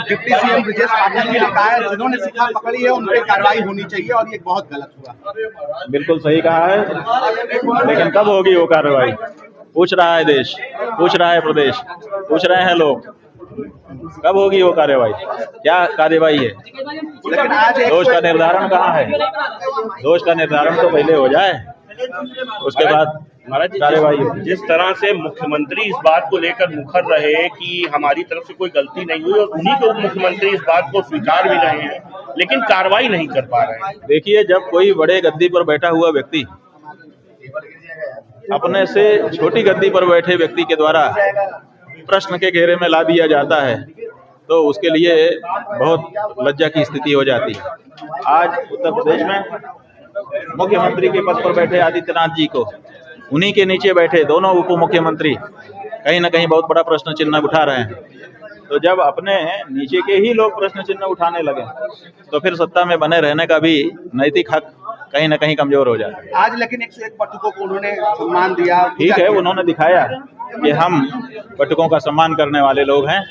Deputy CM Brajesh Pathak ji ने कहा है जिन्होंने शिकार पकड़ी है उन पर कार्रवाई होनी चाहिए और ये बहुत गलत हुआ। बिल्कुल सही कहा है, लेकिन कब होगी वो कार्रवाई? पूछ रहा है देश, पूछ रहा है प्रदेश, पूछ रहे हैं लोग, कब होगी वो कार्रवाई? क्या कार्रवाई है? लेकिन आज दोष का निर्धारण कहाँ है? दोष का निर्धारण तो पहले हो जाए, उसके बाद कार्रवाई हो। जिस तरह से मुख्यमंत्री इस बात को लेकर मुखर रहे कि हमारी तरफ से कोई गलती नहीं हुई और उन्हीं के उप मुख्यमंत्री इस बात को स्वीकार भी रहे हैं, लेकिन कार्रवाई नहीं कर पा रहे हैं। देखिए, जब कोई बड़े गद्दी पर बैठा हुआ व्यक्ति अपने से छोटी गद्दी पर बैठे व्यक्ति के द्वारा प्रश्न के घेरे में ला दिया जाता है तो उसके लिए बहुत लज्जा की स्थिति हो जाती है। आज उत्तर प्रदेश में मुख्यमंत्री के पद पर बैठे आदित्यनाथ जी को उन्हीं के नीचे बैठे दोनों उप मुख्यमंत्री कहीं ना कहीं बहुत बड़ा प्रश्न चिन्ह उठा रहे हैं। तो जब अपने नीचे के ही लोग प्रश्न चिन्ह उठाने लगे तो फिर सत्ता में बने रहने का भी नैतिक हक कहीं ना कहीं कमजोर हो जाता है। आज लेकिन 101 बटुकों को उन्होंने सम्मान दिया। ठीक है, उन्होंने दिखाया कि हम बटुकों का सम्मान करने वाले लोग हैं,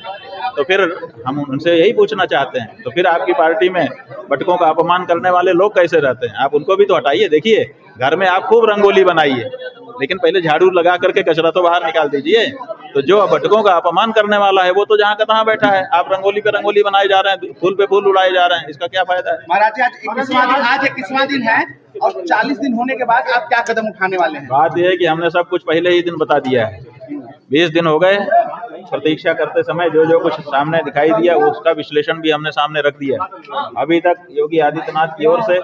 तो फिर हम उनसे यही पूछना चाहते हैं, तो फिर आपकी पार्टी में बटुकों का अपमान करने वाले लोग कैसे रहते हैं? आप उनको भी तो हटाइए। देखिए, घर में आप खूब रंगोली बनाइए, लेकिन पहले झाड़ू लगा करके कचरा तो बाहर निकाल दीजिए। तो जो बटुकों का अपमान करने वाला है वो तो जहाँ का तहाँ बैठा है, आप रंगोली पे रंगोली बनाए जा रहे हैं, फूल पे फूल उड़ाए जा रहे हैं, इसका क्या फायदा है? महाराज जी, आज 21वां दिन है और 40 दिन होने के बाद आप क्या कदम उठाने वाले हैं? बात यह है कि हमने सब कुछ पहले ही दिन बता दिया है। 20 दिन हो गए प्रतीक्षा करते समय, जो जो कुछ सामने दिखाई दिया उसका विश्लेषण भी हमने सामने रख दिया। अभी तक योगी आदित्यनाथ की ओर से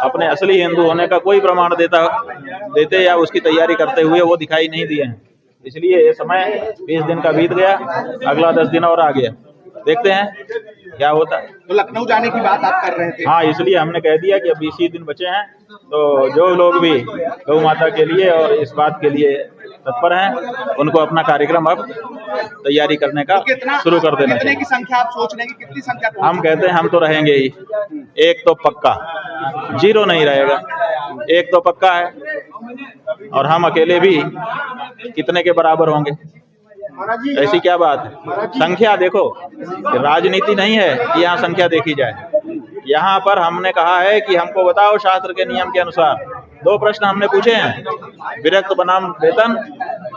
अपने असली हिंदू होने का कोई प्रमाण देते या उसकी तैयारी करते हुए वो दिखाई नहीं दिए हैं। इसलिए ये समय 20 दिन का बीत गया, अगला 10 दिन और आ गया, देखते हैं क्या होता है। तो लखनऊ जाने की बात आप कर रहे थे? हाँ, इसलिए हमने कह दिया कि अब 20 ही दिन बचे हैं, तो जो लोग भी गौ माता के लिए और इस बात के लिए तत्पर हैं उनको अपना कार्यक्रम अब तैयारी करने का शुरू कर देना कितने चाहिए। की संख्या आप सोच रहे हैं कि कितनी संख्या? हम कहते हैं हम तो रहेंगे ही, एक तो पक्का, 0 नहीं रहेगा, एक तो पक्का है। और हम अकेले भी कितने के बराबर होंगे? ऐसी क्या बात है? संख्या देखो, राजनीति नहीं है कि यहाँ संख्या देखी जाए। यहाँ पर हमने कहा है कि हमको बताओ शास्त्र के नियम के अनुसार। 2 प्रश्न हमने पूछे हैं, विरक्त बनाम वेतन,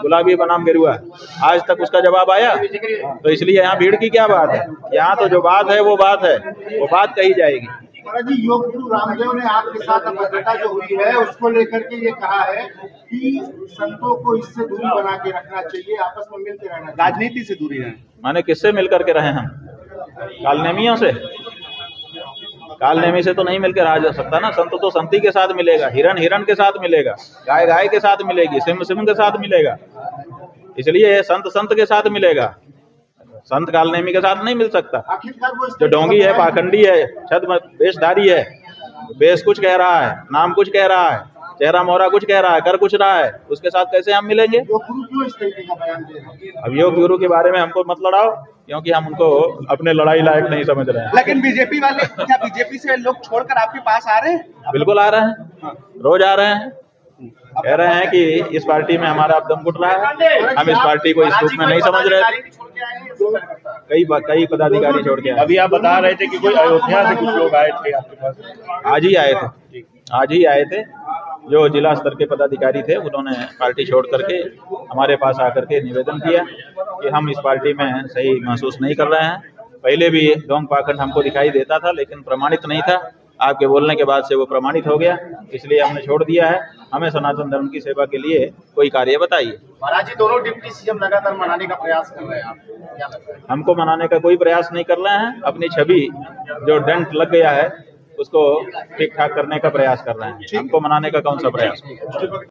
गुलाबी बनाम गेरुआ। आज तक उसका जवाब आया? तो इसलिए यहाँ भीड़ की क्या बात है? यहाँ तो जो बात है वो बात है, वो बात कही जाएगी। महाराज जी, योग गुरु रामदेव ने आपके साथ अभद्रता जो हुई है उसको लेकर के ये कहा है कि संतों को इससे दूरी बना के रखना चाहिए, आपस में मिलकर रहना चाहिए। राजनीति से दूरी है। माने किससे मिल करके रहे हम? कालनेमियों से? कालनेमी से तो नहीं मिलकर रहा जा सकता ना। संत तो संती के साथ मिलेगा, हिरण हिरण के साथ मिलेगा, गाय गाय के साथ मिलेगी, सिंह सिंह के साथ मिलेगा। इसलिए संत संत के साथ मिलेगा, संत कालनेमी के साथ नहीं मिल सकता। जो ढोंगी है, पाखंडी है, छद्म वेशधारी है, वेश कुछ कह रहा है, नाम कुछ कह रहा है, चेहरा मोहरा कुछ कह रहा है, कर कुछ रहा है, उसके साथ कैसे हम मिलेंगे? अब योग गुरु के बारे में हमको मत लड़ाओ, क्योंकि हम उनको अपने लड़ाई लायक नहीं समझ रहे हैं। लेकिन बीजेपी वाले, क्या बीजेपी से लोग छोड़कर आपके पास आ रहे हैं? बिल्कुल आ रहे हैं, रोज आ रहे हैं, कह रहे हैं कि इस पार्टी में हमारा अब दम घुट रहा है, हम इस पार्टी को इस रूप में नहीं समझ रहे। कई पदाधिकारी छोड़ के आए। अभी आप बता रहे थे कि कोई अयोध्या से कुछ लोग आए थे आपके पास। आज ही आए थे जो जिला स्तर के पदाधिकारी थे, उन्होंने पार्टी छोड़ करके हमारे पास आकर के निवेदन किया कि हम इस पार्टी में सही महसूस नहीं कर रहे हैं। पहले भी ढोंग पाखंड हमको दिखाई देता था, लेकिन प्रमाणित नहीं था। आपके बोलने के बाद से वो प्रमाणित हो गया, इसलिए हमने छोड़ दिया है। हमें सनातन धर्म की सेवा के लिए कोई कार्य बताइए। महाराज जी, दोनों डिप्टी सीएम लगातार मनाने का प्रयास कर रहे हैं, आपको क्या लगता है? हमको मनाने का कोई प्रयास नहीं कर रहे हैं, अपनी छवि जो डेंट लग गया है उसको ठीक ठाक करने का प्रयास कर रहे हैं। हमको मनाने का कौन सा प्रयास?